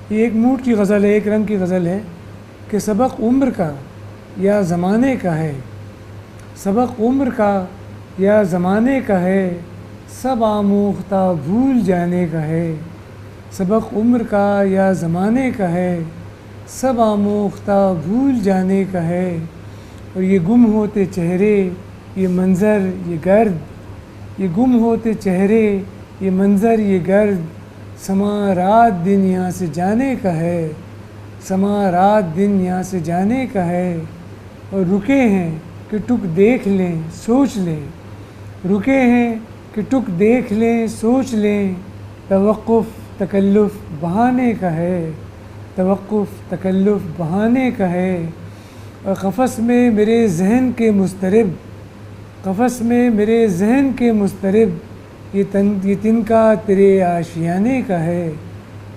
یہ ایک موڈ کی غزل ہے، ایک رنگ کی غزل ہے کہ سبق عمر کا یا زمانے کا ہے، سبق عمر کا یا زمانے کا ہے، سب آموختہ بھول جانے کا ہے، سبق عمر کا یا زمانے کا ہے، سب آموختہ بھول جانے کا ہے۔ اور یہ گم ہوتے چہرے، یہ منظر، یہ گرد، یہ گم ہوتے چہرے، یہ منظر، یہ گرد، سما رات دن یہاں سے جانے کا ہے، سما رات دن یہاں سے جانے کا ہے۔ اور رکے ہیں کہ ٹک دیکھ لیں، سوچ لیں، رکے ہیں کہ ٹک دیکھ لیں، سوچ لیں، توقف تکلف بہانے کا ہے، توقف تکلف بہانے کا ہے۔ اور قفس میں میرے ذہن کے مضطرب، قفس میں میرے ذہن کے مضطرب، یہ تنکا تیرے آشیانے کا ہے،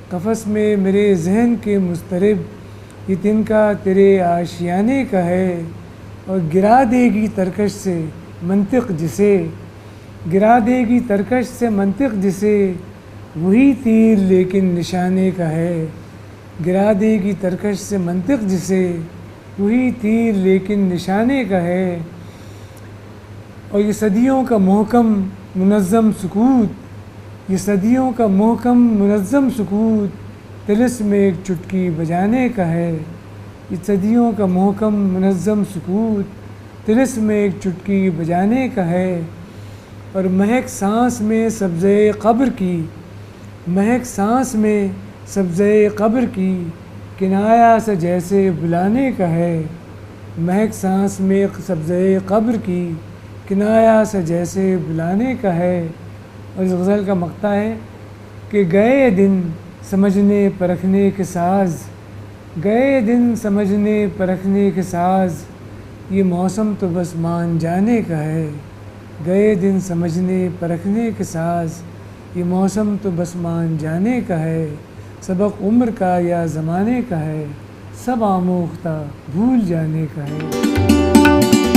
قفس میں میرے ذہن کے مضطرب، یہ تنکا تیرے آشیانے کا ہے۔ اور گرا دے گی ترکش سے منطق جسے، گرا دے گی ترکش سے منطق جسے، وہی تیر لیکن نشانے کا ہے، گرا دے گی ترکش سے منطق جسے، وہی تیر لیکن نشانے کا ہے۔ اور یہ صدیوں کا محکم منظم سکوت، یہ صدیوں کا محکم منظم سکوت، طلسم ایک چٹکی بجانے کا ہے، یہ صدیوں کا محکم منظم سکوت، طلسم ایک چٹکی بجانے کا ہے۔ اور مہک سانس میں سبزے قبر کی، مہک سانس میں سبزے قبر کی، کنایا سے جیسے بلانے کا ہے، مہک سانس میں سبزے قبر کی، کنایا سے جیسے بلانے کا ہے۔ اور اس غزل کا مقطع ہے کہ گئے دن سمجھنے پرکھنے کے ساز، گئے دن سمجھنے پرکھنے کے ساز، یہ موسم تو بس مان جانے کا ہے، گئے دن سمجھنے پرکھنے کے ساز، یہ موسم تو بس مان جانے کا ہے، سبق عمر کا یا زمانے کا ہے، سب آموختہ بھول جانے کا ہے۔